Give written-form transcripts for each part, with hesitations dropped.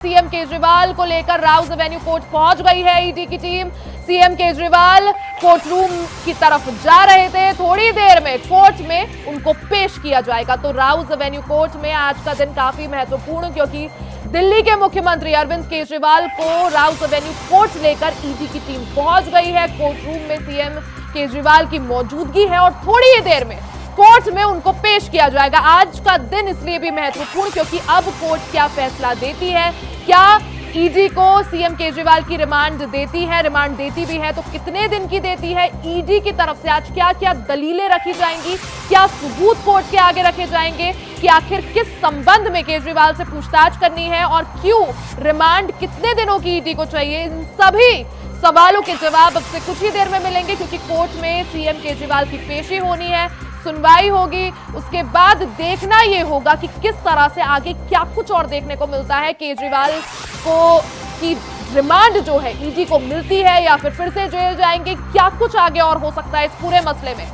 CM Kejriwal को लेकर Rouse Avenue court पहुंच गई है ईडी की team. CM Kejriwal court room की तरफ जा रहे थे। थोड़ी देर में कोर्ट में उनको पेश किया जाएगा। तो राउज एवेन्यू कोर्ट में आज का दिन काफी महत्वपूर्ण, क्योंकि दिल्ली के मुख्यमंत्री अरविंद केजरीवाल को राउज एवेन्यू कोर्ट लेकर ईडी की टीम पहुंच गई है। कोर्ट रूम में सीएम केजरीवाल की मौजूदगी है और थोड़ी ही देर में कोर्ट में उनको पेश किया जाएगा। आज का दिन इसलिए भी महत्वपूर्ण क्योंकि अब कोर्ट क्या फैसला देती है, क्या ईडी को सीएम केजरीवाल की रिमांड देती है, रिमांड देती भी है तो कितने दिन की देती है, ईडी की तरफ से आज क्या क्या दलीलें रखी जाएंगी, क्या सबूत कोर्ट के आगे रखे जाएंगे कि आखिर किस संबंध में केजरीवाल से पूछताछ करनी है और क्यों रिमांड कितने दिनों की ईडी को चाहिए, इन सभी सवालों के जवाब अब से कुछ ही देर में मिलेंगे। क्योंकि कोर्ट में सीएम केजरीवाल की पेशी होनी है, सुनवाई होगी, उसके बाद देखना यह होगा कि किस तरह से आगे क्या कुछ और देखने को मिलता है। केजरीवाल को की रिमांड जो है ईडी को मिलती है या फिर से जेल जाएंगे, क्या कुछ आगे और हो सकता है इस पूरे मसले में।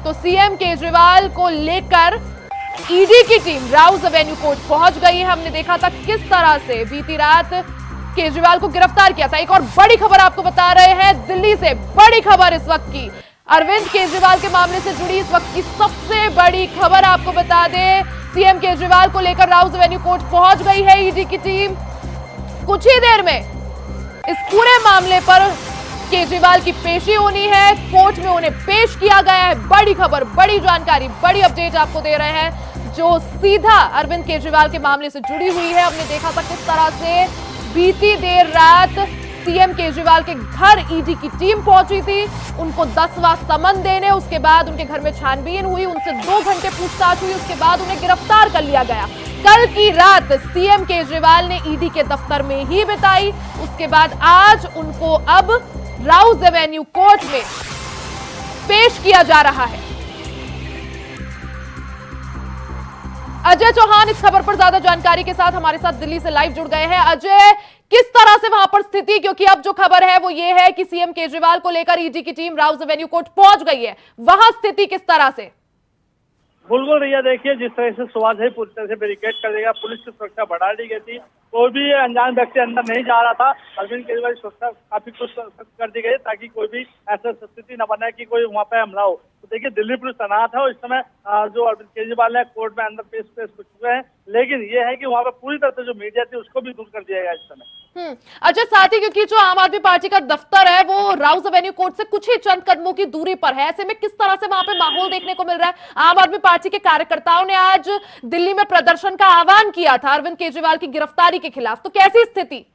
तो सीएम केजरीवाल को लेकर ईडी की टीम राउज एवेन्यू कोर्ट पहुंच गई है। हमने देखा था किस तरह से बीती रात केजरीवाल को गिरफ्तार किया था। एक और बड़ी खबर आपको बता रहे हैं दिल्ली से, बड़ी खबर इस वक्त की, अरविंद केजरीवाल के मामले से जुड़ी इस वक्त की सबसे बड़ी खबर आपको बता दें। सीएम केजरीवाल को लेकर राउज एवेन्यू कोर्ट पहुंच गई है ईडी की टीम। कुछ ही देर में इस पूरे मामले पर केजरीवाल की पेशी होनी है, कोर्ट में उन्हें पेश किया गया है। बड़ी खबर, बड़ी जानकारी, बड़ी अपडेट आपको दे रहे हैं जो सीधा अरविंद केजरीवाल के मामले से जुड़ी हुई है। हमने देखा था किस तरह से बीती देर रात सीएम केजरीवाल के घर ईडी की टीम पहुंची थी, उनको 10वां समन देने, उसके बाद उनके घर में छानबीन हुई, उनसे 2 घंटे पूछताछ हुई, उसके बाद उन्हें गिरफ्तार कर लिया गया। कल की रात सीएम केजरीवाल ने ईडी के दफ्तर में ही बिताई। उसके बाद आज उनको अब राउज एवेन्यू कोर्ट में पेश किया जा रहा है। अजय चौहान इस खबर पर ज्यादा जानकारी के साथ हमारे साथ दिल्ली से लाइव जुड़ गए हैं। अजय, किस तरह से वहां पर स्थिति, क्योंकि अब जो खबर है वो ये है कि सीएम केजरीवाल को लेकर ईडी की टीम राउज एवेन्यू कोर्ट पहुंच गई है, वहां स्थिति किस तरह से? बिल्कुल भैया, देखिए जिस तरह से सुबह से पूरी तरह से बैरिकेड कर देगा, पुलिस की सुरक्षा बढ़ा दी गई थी, कोई भी अनजान व्यक्ति अंदर नहीं जा रहा था। अरविंद केजरीवाल की सुरक्षा काफी कुछ कर दी गई ताकि कोई भी ऐसा स्थिति न बने कि कोई वहाँ पे हमला हो। तो देखिए दिल्ली पुलिस तैनात है और इस समय जो अरविंद केजरीवाल है कोर्ट में अंदर पेश हो चुके हैं, लेकिन ये है कि वहाँ पे पूरी तरह से जो मीडिया थी उसको भी दूर कर दिया गया इस समय। अच्छा, साथ ही क्योंकि जो आम आदमी पार्टी का दफ्तर है वो राउज एवेन्यू कोर्ट से कुछ ही चंद कदमों की दूरी पर है, ऐसे में किस तरह से वहां पे माहौल देखने को मिल रहा है? आम आदमी पार्टी के कार्यकर्ताओं ने आज दिल्ली में प्रदर्शन का आह्वान किया था अरविंद केजरीवाल की गिरफ्तारी के खिलाफ, तो कैसी स्थिति?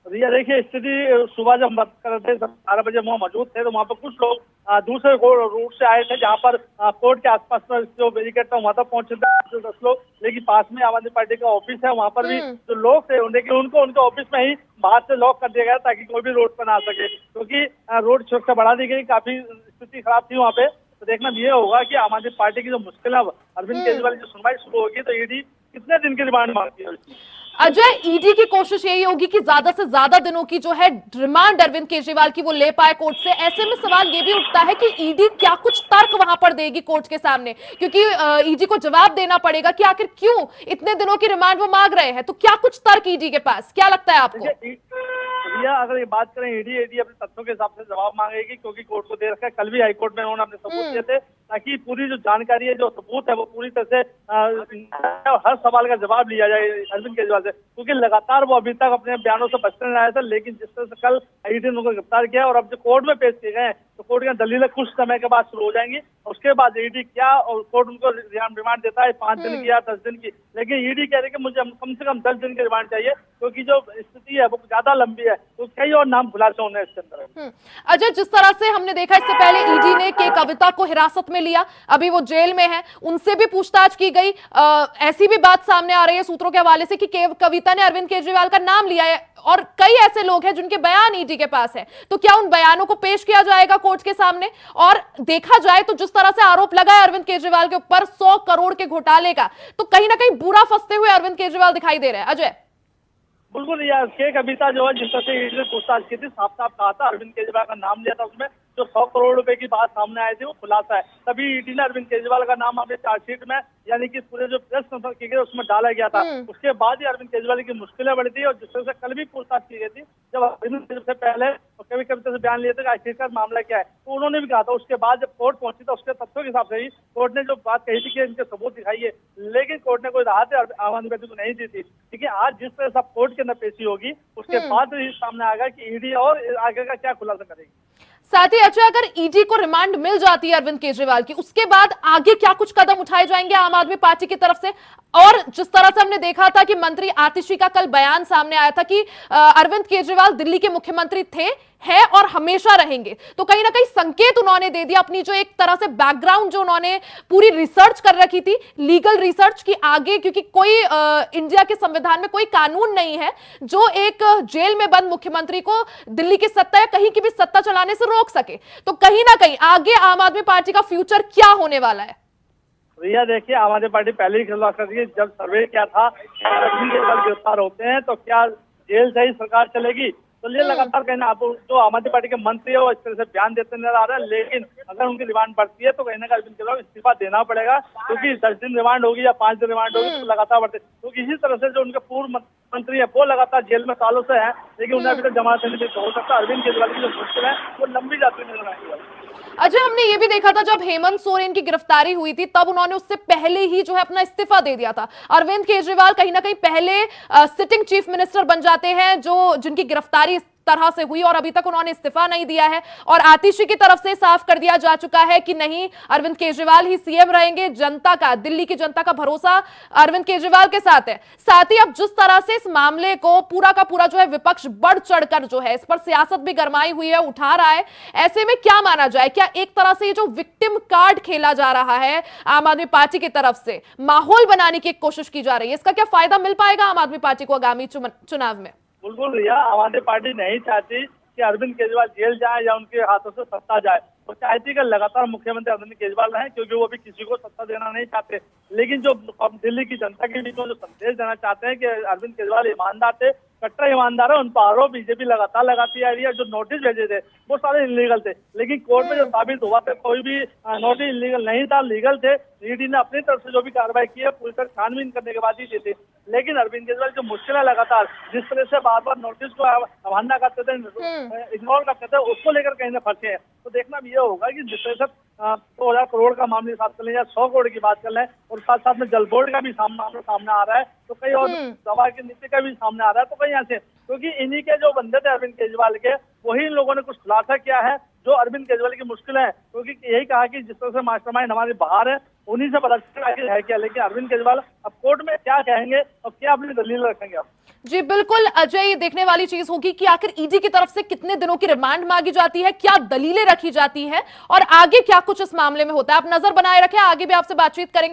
रिया, देखिए स्थिति सुबह जब बात कर रहे थे 12 बजे वहाँ मौजूद थे तो वहाँ पर कुछ लोग दूसरे रूट से आए थे, जहाँ पर कोर्ट के आसपास पर जो बैरिकेड था वहाँ तक पहुंचे थे 10 लोग, लेकिन पास में आम आदमी पार्टी का ऑफिस है, वहाँ पर भी जो लोग थे उनको उनके ऑफिस में ही बाहर से लॉक कर दिया गया ताकि कोई भी रोड पर ना आ सके, क्योंकि रोड सुरक्षा बढ़ा दी गई, काफी स्थिति खराब थी वहाँ पे। तो देखना ये होगा कि आम आदमी पार्टी की जो मुश्किल है अरविंद केजरीवाल की सुनवाई शुरू होगी तो ईडी कितने दिन की रिमांड मांगती है। अजय, ईडी की कोशिश यही होगी कि ज्यादा से ज्यादा दिनों की जो है रिमांड अरविंद केजरीवाल की वो ले पाए कोर्ट से। ऐसे में सवाल ये भी उठता है कि ईडी क्या कुछ तर्क वहां पर देगी कोर्ट के सामने, क्योंकि ईडी को जवाब देना पड़ेगा कि आखिर क्यों इतने दिनों की रिमांड वो मांग रहे हैं। तो क्या कुछ तर्क ईडी के पास, क्या लगता है आपको? भैया, अगर ये बात करें ईडी अपने तथ्यों के हिसाब से जवाब मांगेगी, क्योंकि कोर्ट को दे रखा है। कल भी हाईकोर्ट में उन्होंने अपने सबूत दिए थे ताकि पूरी जो जानकारी है, जो सबूत है वो पूरी तरह से हर सवाल का जवाब लिया जाए अरविंद केजरीवाल से, क्योंकि लगातार वो अभी तक अपने बयानों से बचते नहीं आया था। लेकिन जिस तरह से कल ईडी ने उनको गिरफ्तार किया और अब जो कोर्ट में पेश किए गए तो कोर्ट की दलीलें कुछ समय के बाद शुरू हो जाएंगी। उसके बाद ईडी क्या और कोर्ट उनको रिमांड देता है 5 दिन की या 10 दिन की, लेकिन ईडी कह रही है कि मुझे कम से कम 10 दिन की रिमांड चाहिए, क्योंकि जो स्थिति है वो ज्यादा लंबी है, तो कई और नाम खुलासे होने इसके अंदर। अजय, जिस तरह से हमने देखा इससे पहले ईडी ने के कविता को हिरासत में लिया, अभी वो जेल में है, उनसे भी पूछताछ की गई। ऐसी भी बात सामने आ रही है सूत्रों के हवाले से कि कविता ने अरविंद केजरीवाल का नाम लिया है और कई ऐसे लोग हैं जिनके बयान ईडी के पास है। तो क्या उन बयानों को पेश किया जाएगा कोर्ट के सामने? और देखा जाए तो जिस तरह से आरोप लगा है अरविंद केजरीवाल के ऊपर 100 करोड़ के घोटाले का, तो कहीं ना कहीं बुरा फंसते हुए अरविंद केजरीवाल दिखाई दे रहे हैं। अजय, बिल्कुल, यह के कविता जो है जिस तरह से ईडी ने पूछताछ की थी, साफ साफ कहा था, अरविंद केजरीवाल का नाम लिया था उसमें, जो 100 करोड़ रुपए की बात सामने आई थी वो खुलासा है। तभी ईडी ने अरविंद केजरीवाल का नाम अपने चार्जशीट में यानी कि पूरे जो प्रेस कॉन्फ्रेंस की गई उसमें डाला गया था। उसके बाद ही अरविंद केजरीवाल की मुश्किलें बढ़ी थी और जिस तरह से कल भी पूछताछ की गई थी जब अरविंद केजरीवाल से पहले कभी कभी से बयान लिए थे कि आखिरकार मामला क्या है, तो उन्होंने भी कहा था। उसके बाद जब कोर्ट पहुंची तो उसके तथ्यों के हिसाब से ही कोर्ट ने जो बात कही थी कि इनके सबूत दिखाइए, लेकिन कोर्ट ने कोई राहत आम आदमी पार्टी को नहीं दी थी। लेकिन आज जिस तरह से कोर्ट के अंदर पेशी होगी उसके बाद ही सामने आएगा कि ईडी और आगे का क्या खुलासा करेगी। साथ ही अच्छा, अगर ईडी को रिमांड मिल जाती है अरविंद केजरीवाल की, उसके बाद आगे क्या कुछ कदम उठाए जाएंगे आम आदमी पार्टी की तरफ से? और जिस तरह से हमने देखा था कि मंत्री आतिशी का कल बयान सामने आया था कि अरविंद केजरीवाल दिल्ली के मुख्यमंत्री थे, हैं और हमेशा रहेंगे, तो कहीं ना कहीं संकेत उन्होंने दे दिया अपनी जो एक तरह से बैकग्राउंड जो उन्होंने पूरी रिसर्च कर रखी थी, लीगल रिसर्च की आगे, क्योंकि कोई इंडिया के संविधान में कोई कानून नहीं है जो एक जेल में बंद मुख्यमंत्री को दिल्ली की सत्ता या कहीं की भी सत्ता चलाने से रोक सके। तो कहीं ना कहीं आगे आम आदमी पार्टी का फ्यूचर क्या होने वाला है? भैया देखिए, आम आदमी पार्टी पहले ही खिलाफ कर रही है। जब सर्वे किया था गिरफ्तार होते हैं तो क्या जेल से ही सरकार चलेगी, तो ये लगातार कहना आप जो आम आदमी पार्टी के मंत्री है वो इस तरह से बयान देते नजर आ रहा है। लेकिन अगर उनकी रिमांड बढ़ती है तो कहीं ना कहीं अरविंद केजरीवाल इस्तीफा देना पड़ेगा, क्योंकि 10 दिन रिमांड होगी या 5 दिन रिमांड होगी तो लगातार बढ़ते। तो इसी तरह से जो उनके पूर्व मंत्री है वो लगातार जेल में सालों से है, लेकिन उन्हें अभी तक जमानत नहीं मिली। हो सकता है अरविंद केजरीवाल की जो मुश्किल है वो लंबी जाती नजर आएगी। अजय, हमने ये भी देखा था जब हेमंत सोरेन की गिरफ्तारी हुई थी तब उन्होंने उससे पहले ही जो है अपना इस्तीफा दे दिया था। अरविंद केजरीवाल कहीं ना कहीं पहले सिटिंग चीफ मिनिस्टर बन जाते हैं जो जिनकी गिरफ्तारी तरह से हुई और अभी तक उन्होंने इस्तीफा नहीं दिया है, और आतिशी की तरफ से साफ कर दिया जा चुका है कि नहीं, अरविंद केजरीवाल ही सीएम रहेंगे। जनता का, दिल्ली की जनता का भरोसा अरविंद केजरीवाल के साथ है। साथ ही अब जिस तरह से इस मामले को पूरा का पूरा जो है विपक्ष बढ़ चढ़कर जो है इस पर सियासत भी गरमाई हुई है, उठा रहा है, ऐसे में क्या माना जाए, क्या एक तरह से ये जो विक्टिम कार्ड खेला जा रहा है आम आदमी पार्टी की तरफ से, माहौल बनाने की कोशिश की जा रही है, इसका क्या फायदा मिल पाएगा आम आदमी पार्टी को आगामी चुनाव में? बिल्कुल भैया, आम आदमी पार्टी नहीं चाहती कि अरविंद केजरीवाल जेल जाए या उनके हाथों से सत्ता जाए। वो चाहती कि लगातार मुख्यमंत्री अरविंद केजरीवाल रहें, क्योंकि वो भी किसी को सत्ता देना नहीं चाहते। लेकिन जो दिल्ली की जनता के बीच में जो संदेश देना चाहते हैं कि अरविंद केजरीवाल ईमानदार थे, कट्टर ईमानदार है, उन पर आरोप बीजेपी लगातार लगाती आ रही है। जो नोटिस भेजे थे वो सारे इलीगल थे, लेकिन कोर्ट में जो साबित हुआ था कोई भी नोटिस इलीगल नहीं था, लीगल थे। ईडी ने अपनी तरफ से जो भी कार्रवाई की है पूरी तरह छानबीन करने के बाद ही दी थी। लेकिन अरविंद केजरीवाल जो मुश्किल है लगातार जिस तरह से बार बार नोटिस को अवहेलना करते थे, इग्नोर करते थे, उसको लेकर कहीं ना फंसे हैं। तो देखना भी ये होगा कि जिस तरह से 2000 करोड़ का मामले साथ कर लें या 100 करोड़ की बात कर लें, और साथ साथ में जल बोर्ड का भी मामला सामने आ रहा है, तो कहीं और दवा की नीति का भी सामने आ रहा है, तो कहीं ऐसे, क्योंकि इन्हीं के जो बंदे थे अरविंद केजरीवाल के, वही इन लोगों ने कुछ खुलासा किया है जो अरविंद केजरीवाल की मुश्किल है। क्योंकि यही कहा कि जिस तरह से मास्टरमाइंड हमारे बाहर है, उन्हीं से पता चला है क्या। लेकिन अरविंद केजरीवाल अब कोर्ट में क्या कहेंगे और क्या अपनी दलील रखेंगे आप? जी बिल्कुल अजय, ये देखने वाली चीज होगी कि आखिर ईडी की तरफ से कितने दिनों की रिमांड मांगी जाती है, क्या दलीलें रखी जाती है और आगे क्या कुछ इस मामले में होता है। आप नजर बनाए रखें, आगे भी आपसे बातचीत करेंगे।